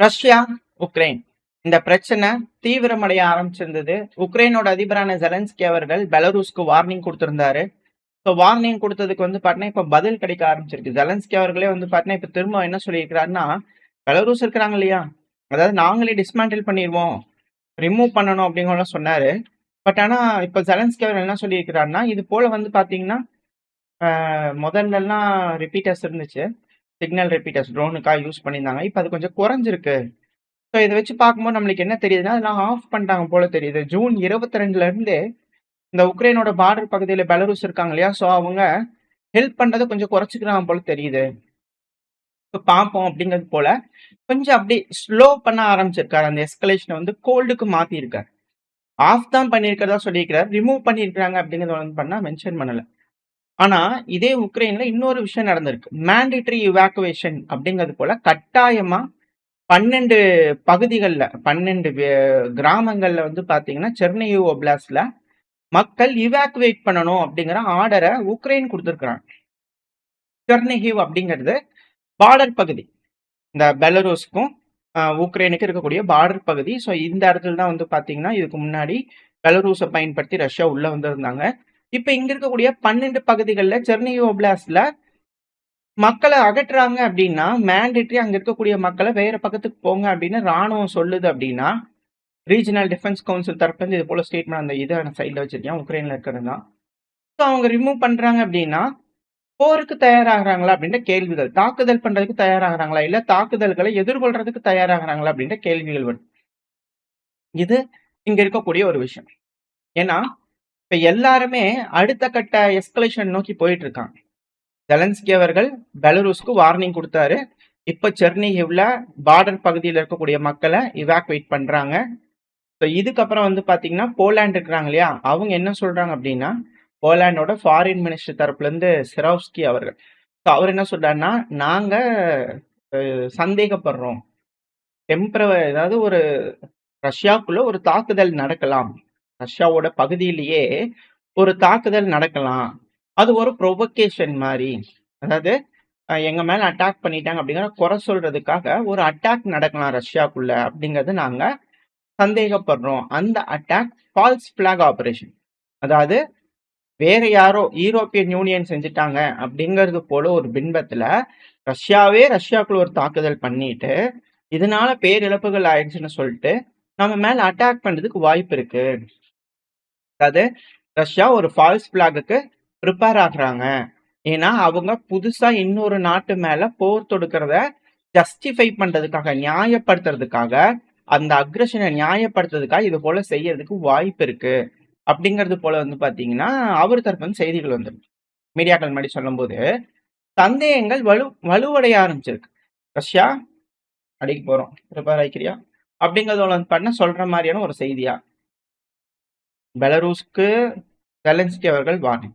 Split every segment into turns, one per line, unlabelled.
Russia, Ukraine இந்த பிரச்சனை தீவிரமடைய ஆரம்பிச்சிருந்தது. உக்ரைனோட அதிபரான Zelensky அவர்கள் பெலரூஸ்க்கு வார்னிங் கொடுத்திருந்தாரு. ஸோ வார்னிங் கொடுத்ததுக்கு பார்த்தீங்கன்னா, இப்ப பதில் கிடைக்க ஆரம்பிச்சிருக்கு. ஜெலன்ஸ்கி அவர்களே பார்த்தீங்கன்னா, இப்ப திரும்ப என்ன சொல்லியிருக்கிறாருன்னா, பெலரூஸ் இருக்கிறாங்க இல்லையா? அதாவது நாங்களே டிஸ்மேண்டில் பண்ணிருவோம், ரிமூவ் பண்ணணும் அப்படிங்கலாம் சொன்னாரு. பட் ஆனா இப்ப ஜெலன்ஸ்கி அவர்கள் என்ன சொல்லியிருக்கிறாருன்னா, இது போல பார்த்தீங்கன்னா, முதல்லலாம் ரிப்பீட்டர்ஸ் இருந்துச்சு. சிக்னல் ரிப்பீட்டர்ஸ் ட்ரோனுக்காக யூஸ் பண்ணியிருந்தாங்க. இப்ப அது கொஞ்சம் குறைஞ்சிருக்கு. ஸோ இத வச்சு பார்க்கும்போது நம்மளுக்கு என்ன தெரியுதுன்னா, அதெல்லாம் ஆஃப் பண்ணிட்டாங்க போல தெரியுது. ஜூன் 22ல இருந்து இந்த உக்ரைனோட பார்டர் பகுதியில பெலருஸ் இருக்காங்க இல்லையா? ஸோ அவங்க ஹெல்ப் பண்றத கொஞ்சம் குறைச்சுக்கிறாங்க போல தெரியுது. இப்ப பார்ப்போம் அப்படிங்கிறது போல கொஞ்சம் அப்படியே ஸ்லோ பண்ண ஆரம்பிச்சிருக்காரு. அந்த எஸ்கலேஷன கோல்டுக்கு மாத்தியிருக்காரு. ஆஃப் தான் பண்ணியிருக்கிறதா சொல்லியிருக்கிறார். ரிமூவ் பண்ணியிருக்காங்க அப்படிங்கிறத மென்ஷன் பண்ணல. ஆனா இதே உக்ரைன்ல இன்னொரு விஷயம் நடந்திருக்கு. மேண்டேட்டரி இவாக்குவேஷன் அப்படிங்கிறது போல கட்டாயமா 12 பகுதிகள்ல 12 கிராமங்கள்ல பாத்தீங்கன்னா செர்னியூ ஒப்லாஸ்ட்ல மக்கள் இவாக்குவேட் பண்ணணும் அப்படிங்கிற ஆர்டரை உக்ரைன் கொடுத்திருக்கிறாங்க. செர்னிஹிவ் அப்படிங்கிறது பார்டர் பகுதி. இந்த பெலரூஸ்க்கும் உக்ரைனுக்கு இருக்கக்கூடிய பார்டர் பகுதி. ஸோ இந்த இடத்துல தான் பாத்தீங்கன்னா இதுக்கு முன்னாடி பெலரூஸை பயன்படுத்தி ரஷ்யா உள்ள வந்திருந்தாங்க. இப்ப இங்க இருக்கக்கூடிய 12 பகுதிகளில் செர்னிஹிவ் ஒப்லாஸ்ட்ல மக்களை அகற்றுறாங்க அப்படின்னா மேண்டேட்டரி அங்க இருக்கக்கூடிய மக்களை வேற பக்கத்துக்கு போங்க அப்படின்னு ராணுவம் சொல்லுது அப்படின்னா ரீஜனல் டிஃபென்ஸ் கவுன்சில் தரப்புல இது போல ஸ்டேட்மெண்ட் அந்த இதை சைட்ல வச்சிருக்கேன் உக்ரைன்ல இருக்கிறது தான். ஸோ அவங்க ரிமூவ் பண்றாங்க அப்படின்னா போருக்கு தயாராகிறாங்களா அப்படின்ற கேள்விகள், தாக்குதல் பண்றதுக்கு தயாராகிறாங்களா இல்ல தாக்குதல்களை எதிர்கொள்றதுக்கு தயாராகிறாங்களா அப்படின்ற கேள்விகள் வருது. இது இங்க இருக்கக்கூடிய ஒரு விஷயம். ஏன்னா இப்ப எல்லாருமே அடுத்த கட்ட எஸ்கலேஷன் நோக்கி போயிட்டு இருக்காங்க. ஜெலன்ஸ்கி அவர்கள் பெலரூஸ்க்கு வார்னிங் கொடுத்தாரு. இப்ப செர்னிஹிவ்ல பார்டர் பகுதியில் இருக்கக்கூடிய மக்களை இவாக்குவேட் பண்றாங்க. ஸோ இதுக்கப்புறம் பாத்தீங்கன்னா போலாண்ட் இருக்கிறாங்க இல்லையா? அவங்க என்ன சொல்றாங்க அப்படின்னா போலாண்டோட ஃபாரின் மினிஸ்டர் தரப்புல இருந்து சிரோவ்ஸ்கி அவர்கள். ஸோ அவர் என்ன சொல்றாருன்னா நாங்க சந்தேகப்படுறோம். அதாவது ஒரு ரஷ்யாவுக்குள்ள ஒரு தாக்குதல் நடக்கலாம். ரஷ்யாவோட பகுதியிலேயே ஒரு தாக்குதல் நடக்கலாம். அது ஒரு ப்ரொவோகேஷன் மாதிரி. அதாவது எங்க மேல அட்டாக் பண்ணிட்டாங்க அப்படிங்கிற குறை சொல்றதுக்காக ஒரு அட்டாக் நடக்கலாம் ரஷ்யாக்குள்ள அப்படிங்கறது நாங்க சந்தேகப்படுறோம். அந்த அட்டாக் ஃபால்ஸ் பிளாக் ஆபரேஷன். அதாவது வேற யாரோ யூரோப்பியன் யூனியன் செஞ்சுட்டாங்க அப்படிங்கிறது போல ஒரு பின்பத்துல ரஷ்யாவே ரஷ்யாக்குள்ள ஒரு தாக்குதல் பண்ணிட்டு இதனால பேரிழப்புகள் ஆயிடுச்சுன்னு சொல்லிட்டு நம்ம மேல அட்டாக் பண்றதுக்கு வாய்ப்பு இருக்கு. அதாவது ரஷ்யா ஒரு ஃபால்ஸ் பிளாகுக்கு ப்ரிப்பேர் ஆகுறாங்க. ஏன்னா அவங்க புதுசா இன்னொரு நாட்டு மேல போர் தொடுக்கிறத ஜஸ்டிஃபை பண்றதுக்காக, நியாயப்படுத்துறதுக்காக, அந்த அக்ரஷனை நியாயப்படுத்துறதுக்காக இது போல செய்யறதுக்கு வாய்ப்பு இருக்கு அப்படிங்கிறது போல பாத்தீங்கன்னா அவர் தரப்பு செய்திகள் வந்துருக்கு. மீடியாக்கள் முன்னாடி சொல்லும் போது சந்தேகங்கள் வலுவடைய ஆரம்பிச்சிருக்கு. ரஷ்யா அடிக்க போறோம், ப்ரிப்பேர் ஆகிக்கிறியா அப்படிங்கறத பண்ண சொல்ற மாதிரியான ஒரு செய்தியா. பெலரூஸ்க்கு ஜெலன்ஸ்கி அவர்கள் வார்னிங்.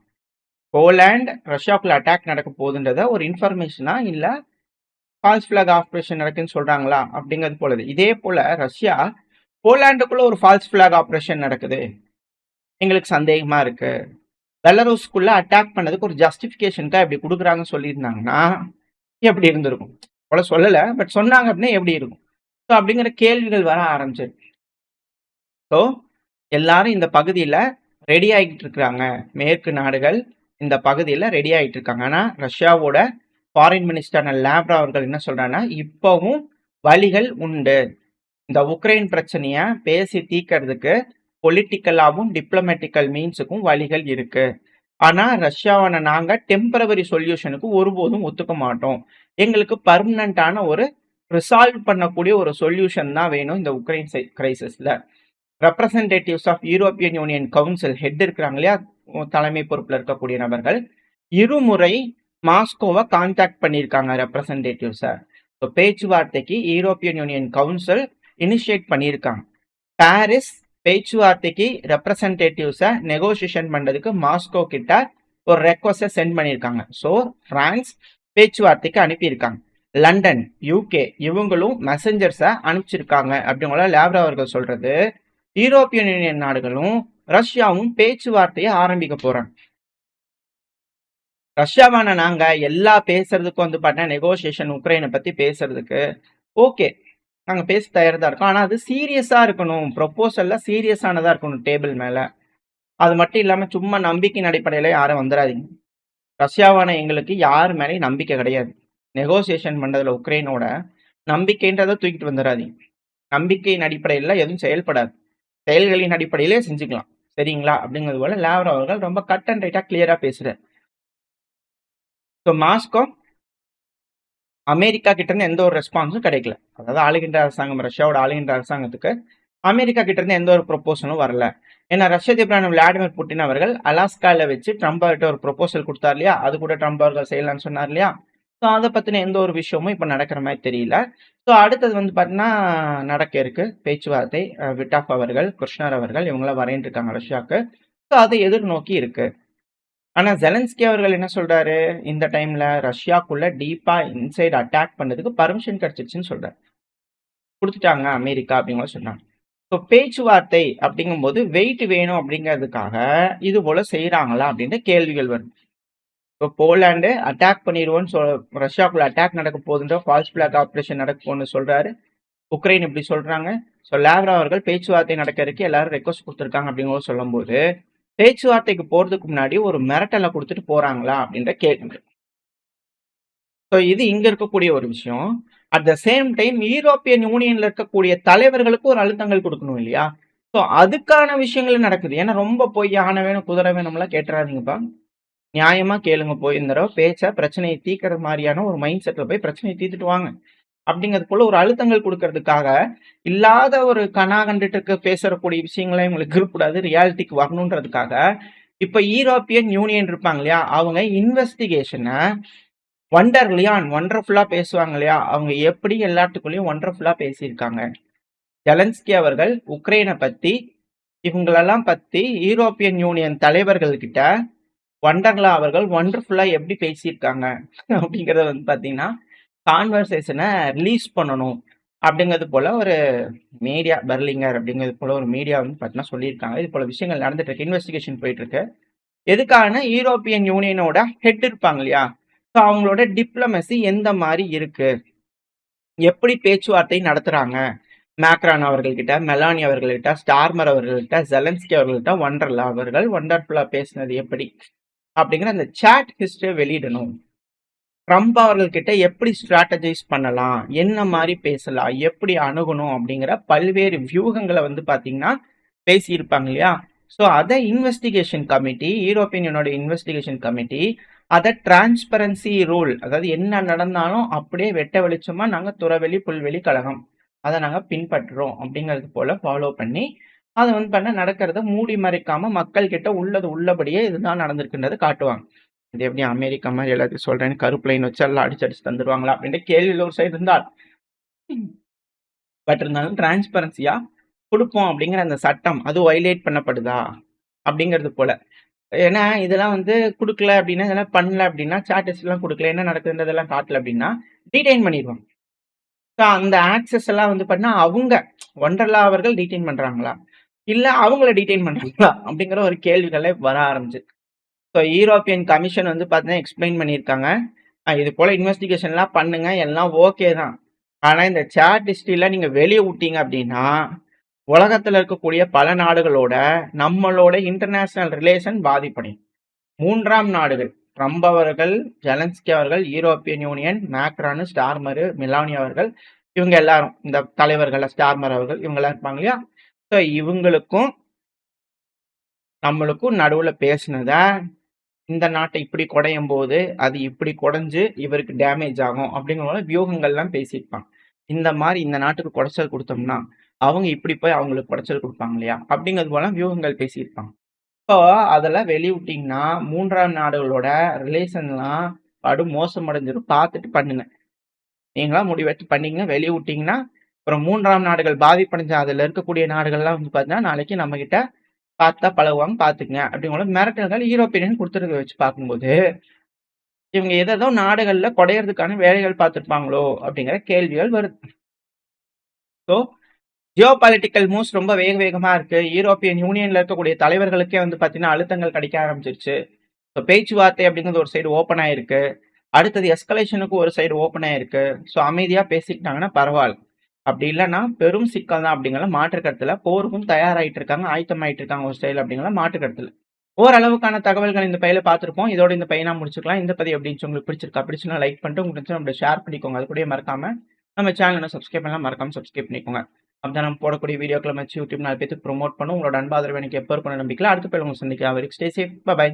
போலாண்ட் ரஷ்யாவுக்குள்ள அட்டாக் நடக்க போகுதுன்றத ஒரு இன்ஃபர்மேஷனா இல்ல ஃபால்ஸ் பிளாக் ஆபரேஷன் நடக்குன்னு சொல்றாங்களா அப்படிங்கிறது போலது. இதே போல ரஷ்யா போலாண்டுக்குள்ள ஒரு ஃபால்ஸ் பிளாக் ஆபரேஷன் நடக்குது, எங்களுக்கு சந்தேகமா இருக்கு, பெலரூஸ்க்குள்ள அட்டாக் பண்ணதுக்கு ஒரு ஜஸ்டிபிகேஷனுக்கா எப்படி கொடுக்குறாங்கன்னு சொல்லியிருந்தாங்கன்னா எப்படி இருந்திருக்கும்? போல சொல்லல, பட் சொன்னாங்க அப்படின்னா எப்படி இருக்கும்? ஸோ அப்படிங்கிற கேள்விகள் வர ஆரம்பிச்சிருக்கு. ஸோ எல்லாரும் இந்த பகுதியில ரெடி ஆகிட்டு இருக்கிறாங்க. மேற்கு நாடுகள் இந்த பகுதியில ரெடி ஆகிட்டு இருக்காங்க. ஆனா ரஷ்யாவோட ஃபாரின் மினிஸ்டர் லாவ்ரோவ் அவர்கள் என்ன சொல்றாங்கன்னா இப்பவும் வழிகள் உண்டு. இந்த உக்ரைன் பிரச்சனைய பேசி தீர்க்கறதுக்கு பொலிட்டிக்கலாவும் டிப்ளமேட்டிக்கல் மீன்ஸுக்கும் வழிகள் இருக்கு. ஆனா ரஷ்யாவான நாங்க டெம்பரவரி சொல்யூஷனுக்கு ஒருபோதும் ஒத்துக்க மாட்டோம். எங்களுக்கு பர்மனண்டான ஒரு ரிசால்வ் பண்ணக்கூடிய ஒரு சொல்யூஷன் தான் வேணும் இந்த உக்ரைன் கிரைசிஸ்ல. Representatives of European Union council head இருக்கிறாங்க இல்லையா, தலைமை பொறுப்புல இருக்கக்கூடிய நபர்கள் இருமுறை மாஸ்கோவை கான்டாக்ட் பண்ணியிருக்காங்க ரெப்ரசன்டேட்டிவ்ஸ. பேச்சுவார்த்தைக்கு யூரோப்பியன் யூனியன் கவுன்சில் இனிஷியேட் பண்ணியிருக்காங்க. பாரிஸ் பேச்சுவார்த்தைக்கு ரெப்ரசன்டேட்டிவ்ஸ நெகோசியேஷன் பண்றதுக்கு மாஸ்கோ கிட்ட ஒரு ரெக்வஸ்ட சென்ட் பண்ணியிருக்காங்க. ஸோ பிரான்ஸ் பேச்சுவார்த்தைக்கு அனுப்பியிருக்காங்க. லண்டன், யூகே இவங்களும் மெசஞ்சர்ஸை அனுப்பிச்சிருக்காங்க அப்படிங்களா லாவ்ரோவ் அவர்கள் சொல்றது. யூரோப்பியன் யூனியன் நாடுகளும் ரஷ்யாவும் பேச்சுவார்த்தையை ஆரம்பிக்க போறாங்க. ரஷ்யாவான நாங்க எல்லா பேசுறதுக்கு பார்த்தா நெகோசியேஷன் உக்ரைனை பத்தி பேசுறதுக்கு ஓகே, நாங்க பேச தயாரா தான் இருக்கோம். ஆனா அது சீரியஸா இருக்கணும். ப்ரொபோசல்ல சீரியஸானதா இருக்கணும் டேபிள் மேல. அது மட்டும் இல்லாம சும்மா நம்பிக்கையின் அடிப்படையில யாரும் வந்துராதீங்க. ரஷ்யாவான எங்களுக்கு யார் மேலயும் நம்பிக்கை கிடையாது. நெகோசியேஷன் பண்றதுல உக்ரைனோட நம்பிக்கைன்றத தூக்கிட்டு வந்துராதீங்க. நம்பிக்கையின் அடிப்படையில எதுவும் செயல்படாது. செயல்களின் அடிப்படையிலே செஞ்சுக்கலாம். சரிங்களா? அப்படிங்கிறது போல லாவ்ரோ அவர்கள் ரொம்ப கட் அண்ட் ரைட்டா கிளியரா பேசுறார். ஸோ மாஸ்கோ அமெரிக்கா கிட்ட இருந்து எந்த ஒரு ரெஸ்பான்ஸும் கிடைக்கல. அதாவது ஆளுகின்ற அரசாங்கம், ரஷ்யாவோட ஆளுகின்ற அரசாங்கத்துக்கு அமெரிக்கா கிட்ட இருந்து எந்த ஒரு ப்ரொபோசலும் வரல. ஏன்னா ரஷ்ய அதிபரான விளாடிமிர் புட்டின் அவர்கள் அலாஸ்கால வச்சு ட்ரம்ப் அவர்கிட்ட ஒரு ப்ரொபோசல் கொடுத்தார் இல்லையா, அது கூட ட்ரம்ப் அவர்கள் செய்யலாம்னு சொன்னார் இல்லையா. ஸோ அதை பத்தின எந்த ஒரு விஷயமும் இப்ப நடக்கிற மாதிரி தெரியல. ஸோ அடுத்தது வந்து பாத்தீங்கன்னா நடக்க இருக்கு பேச்சுவார்த்தை. விட்டாஃப் அவர்கள், குஷ்னர் அவர்கள் இவங்களாம் வரையிட்டு இருக்காங்க ரஷ்யாவுக்கு. ஸோ அதை எதிர்நோக்கி இருக்கு. ஆனா ஜெலன்ஸ்கி அவர்கள் என்ன சொல்றாரு, இந்த டைம்ல ரஷ்யாக்குள்ள டீப்பா இன்சைட் அட்டாக் பண்ணதுக்கு பர்மிஷன் கிடைச்சிருச்சுன்னு சொல்றாரு. கொடுத்துட்டாங்க அமெரிக்கா அப்படிங்கிற சொன்னாங்க. ஸோ பேச்சுவார்த்தை அப்படிங்கும்போது வெயிட் வேணும் அப்படிங்கிறதுக்காக இது போல செய்யறாங்களா அப்படின்ற கேள்விகள் வரும். இப்போ போலாண்டு அட்டாக் பண்ணிடுவோன்னு ரஷ்யாக்குள்ள அட்டாக் நடக்க போகுதுன்ற ஃபால்ஸ் பிளாக் ஆப்ரேஷன் நடக்க போகுதுன்னு சொல்றாரு. உக்ரைன் இப்படி சொல்றாங்க. ஸோ லாவ்ரோ அவர்கள் பேச்சுவார்த்தை நடக்கிறதுக்கு எல்லாரும் ரெக்வஸ்ட் கொடுத்துருக்காங்க அப்படிங்கிறத சொல்லும்போது பேச்சுவார்த்தைக்கு போறதுக்கு முன்னாடி ஒரு மிரட்டலை கொடுத்துட்டு போறாங்களா அப்படின்ற கேள்வி. ஸோ இது இங்க இருக்கக்கூடிய ஒரு விஷயம். At the same time European யூனியன்ல இருக்கக்கூடிய தலைவர்களுக்கு ஒரு அழுத்தங்கள் கொடுக்கணும் இல்லையா. ஸோ அதுக்கான விஷயங்கள் நடக்குது. ஏன்னா ரொம்ப போய் யானை வேணும் குதிரை வேணும்லாம் கேட்டுறாதீங்கப்பா. நியாயமா கேளுங்க. போய் இந்த தடவை பேச்ச பிரச்சனையை தீர்க்கிற மாதிரியான ஒரு மைண்ட் செட்ல போய் பிரச்சனையை தீர்த்துட்டு வாங்க. அப்படிங்கிறது போல ஒரு அழுத்தங்கள் கொடுக்கறதுக்காக இல்லாத ஒரு கனா கண்டுட்டு இருக்க பேசக்கூடிய விஷயங்களே உங்களுக்கு இருக்கக்கூடாது, ரியாலிட்டிக்கு வரணுன்றதுக்காக இப்ப யூரோப்பியன் யூனியன் இருப்பாங்க இல்லையா, அவங்க இன்வெஸ்டிகேஷனை ஒண்டர்ஃபுல்லா பேசுவாங்க இல்லையா, அவங்க எப்படி எல்லாத்துக்குள்ளயும் ஒண்டர்ஃபுல்லா பேசியிருக்காங்க. ஜெலன்ஸ்கி அவர்கள் உக்ரைனை பத்தி இவங்களெல்லாம் பத்தி யூரோப்பியன் யூனியன் தலைவர்கள் கிட்ட வண்டர்லா அவர்கள் ஒண்டர்ஃபுல்லா எப்படி பேசியிருக்காங்க அப்படிங்கறத வந்து பாத்தீங்கன்னா கான்வர்சேஷனை ரிலீஸ் பண்ணணும் அப்படிங்கிறது போல ஒரு மீடியா பெர்லிங்கர் அப்படிங்கிறது போல ஒரு மீடியா வந்து பார்த்தீங்கன்னா சொல்லியிருக்காங்க. இது போல விஷயங்கள் நடந்துட்டு இருக்கு, இன்வெஸ்டிகேஷன் போயிட்டு இருக்கு. எதுக்கான யூரோப்பியன் யூனியனோட ஹெட் இருப்பாங்க இல்லையா, ஸோ அவங்களோட டிப்ளமசி எந்த மாதிரி இருக்கு, எப்படி பேச்சுவார்த்தை நடத்துறாங்க, மேக்ரான் அவர்கள்கிட்ட, மெலானி அவர்கள்கிட்ட, ஸ்டார்மர் அவர்கள்கிட்ட, ஜெலன்ஸ்கி அவர்கள்கிட்ட, வண்டர்லா அவர்கள் ஒண்டர்ஃபுல்லா பேசினது எப்படி அப்படிங்கிற அந்த சாட் ஹிஸ்டரியை வெளியிடணும். ட்ரம்ப் அவர்கள்கிட்ட எப்படி ஸ்ட்ராட்டஜைஸ் பண்ணலாம், என்ன மாதிரி பேசலாம், எப்படி அணுகணும் அப்படிங்கிற பல்வேறு வியூகங்களை வந்து பார்த்தீங்கன்னா பேசியிருப்பாங்க இல்லையா. ஸோ அதை இன்வெஸ்டிகேஷன் கமிட்டி, யூரோப்பியன் யூனியனோட இன்வெஸ்டிகேஷன் கமிட்டி அதை டிரான்ஸ்பரன்சி ரூல், அதாவது என்ன நடந்தாலும் அப்படியே வெட்ட வெளிச்சமா நாங்கள் துறவெளி புல்வெளி கழகம் அதை நாங்கள் பின்பற்றுறோம் அப்படிங்கிறது போல ஃபாலோ பண்ணி அதை வந்து பண்ண நடக்கிறத மூடி மறைக்காம மக்கள் கிட்ட உள்ளது உள்ளபடியே இதுதான் நடந்திருக்குன்றது காட்டுவாங்க. இது எப்படி அமெரிக்கா மாதிரி எல்லாத்தையும் சொல்றேன்னு கருப்பு லைன் வச்சு எல்லாம் அடிச்சு தந்துருவாங்களா அப்படின்ற கேள்வியில் ஒரு சைடு இருந்தால், பட் இருந்தாலும் டிரான்ஸ்பரன்சியா கொடுப்போம் அப்படிங்கிற அந்த சட்டம் அது வயலேட் பண்ணப்படுதா அப்படிங்கிறது போல. ஏன்னா இதெல்லாம் வந்து கொடுக்கல அப்படின்னா, இதெல்லாம் பண்ணல அப்படின்னா, சார்ட்டஸ் எல்லாம் கொடுக்கல, என்ன நடக்குதுன்றதெல்லாம் காட்டல அப்படின்னா டீடைன் பண்ணிடுவாங்க. ஸோ அந்த ஆக்சஸ் எல்லாம் வந்து பண்ணா அவங்க ஒண்டர்லா அவர்கள் டீடைன் பண்றாங்களா இல்ல அவங்கள டீடைன் பண்றாங்களா அப்படிங்கிற ஒரு கேள்விகளே வர ஆரம்பிச்சு. ஸோ யூரோப்பியன் கமிஷன் வந்து பார்த்தீங்கன்னா எக்ஸ்பிளைன் பண்ணியிருக்காங்க, இது போல இன்வெஸ்டிகேஷன்லாம் பண்ணுங்க, எல்லாம் ஓகே தான். ஆனால் இந்த சாட் ஹிஸ்ட்ரியில் நீங்கள் வெளியே விட்டீங்க அப்படின்னா உலகத்தில் இருக்கக்கூடிய பல நாடுகளோட நம்மளோட இன்டர்நேஷனல் ரிலேஷன் பாதிப்படையும். மூன்றாம் நாடுகள் ட்ரம்ப் அவர்கள், ஜெலன்ஸ்கி அவர்கள், யூரோப்பியன் யூனியன், மேக்ரானு, ஸ்டார்மரு, மிலானி அவர்கள், இவங்க எல்லாரும் இந்த தலைவர்கள், ஸ்டார்மர் அவர்கள் இவங்கெல்லாம் இருப்பாங்க இல்லையா. ஸோ இவங்களுக்கும் நம்மளுக்கும் நடுவுல பேசினத இந்த நாட்டை இப்படி குடையும் போது அது இப்படி குடைஞ்சு இவருக்கு டேமேஜ் ஆகும் அப்படிங்கிற வியூகங்கள்லாம் பேசியிருப்பாங்க. இந்த மாதிரி இந்த நாட்டுக்கு குடைச்சல் கொடுத்தோம்னா அவங்க இப்படி போய் அவங்களுக்கு குடைச்சல் கொடுப்பாங்க இல்லையா அப்படிங்கிறது போல வியூகங்கள் பேசியிருப்பாங்க. இப்போ அதெல்லாம் வெளிவிட்டீங்கன்னா மூன்றாம் நாடுகளோட ரிலேஷன்லாம் படு மோசமடைஞ்சிடும். பார்த்துட்டு பண்ணுங்க. நீங்களா முடிவெடுத்து பண்ணீங்க வெளிவிட்டீங்கன்னா அப்புறம் மூன்றாம் நாடுகள் பாதிப்படைஞ்ச அதுல இருக்கக்கூடிய நாடுகள்லாம் வந்து பார்த்தீங்கன்னா நாளைக்கு நம்ம கிட்ட பார்த்தா பழகுவாங்க, பார்த்துக்குங்க அப்படிங்கிற மிரட்டல்கள் யூரோப்பியன் கொடுத்துருக்க வச்சு பார்க்கும்போது இவங்க ஏதோ நாடுகள்ல குடையறதுக்கான வேலைகள் பார்த்துருப்பாங்களோ அப்படிங்கிற கேள்விகள் வருது. ஸோ ஜியோ பாலிட்டிக்கல் மூவ்ஸ் ரொம்ப வேகமா இருக்கு. யூரோப்பியன் யூனியன்ல இருக்கக்கூடிய தலைவர்களுக்கே வந்து பார்த்தீங்கன்னா அழுத்தங்கள் கிடைக்க ஆரம்பிச்சிருச்சு. ஸோ பேச்சுவார்த்தை அப்படிங்கிறது ஒரு சைடு ஓப்பன் ஆயிருக்கு, அடுத்தது எஸ்கலேஷனுக்கு ஒரு சைடு ஓப்பன் ஆயிருக்கு. ஸோ அமைதியா பேசிக்கிட்டாங்கன்னா பரவாயில்ல. அப்படி இல்லன்னா பெரும் சிக்கல் தான் அப்படிங்கிற மாற்று கருத்துல போருக்கும் தயாராயிட்டு இருக்காங்க, ஆயத்தமாயிட்டு இருக்காங்க ஒரு ஸ்டைல் அப்படிங்கிற மாற்று கருத்துல. ஓரளவுக்கான தகவல்கள் இந்த பதிவுல பார்த்திருப்போம். இதோட இந்த பதிவை முடிச்சுக்கலாம். இந்த பதிவு எப்படி இருந்துச்சு உங்களுக்கு பிடிச்சிருக்கா? பிடிச்சுன்னா லைக் பண்ணிட்டு உங்களுக்கு நம்மள ஷேர் பண்ணிக்கோங்க. அது கூடயே மறக்காம நம்ம சேனல சப்ஸ்கிரைப் பண்ணலாம், மறக்காம சப்ஸ்கிரைப் பண்ணிக்கோங்க. அப்பதான் நம்ம போடக்கூடிய வீடியோக்களை வச்சு யூடியூப் 4 பேத்துக்கு ப்ரோமோட் பண்ணும். உங்களோட அன்பு ஆதரவு எனக்கு எப்போ இருக்கும்னு நம்பிக்கையில அடுத்த பதிவுல உங்களை சந்திக்கிறேன். Stay safe. பை.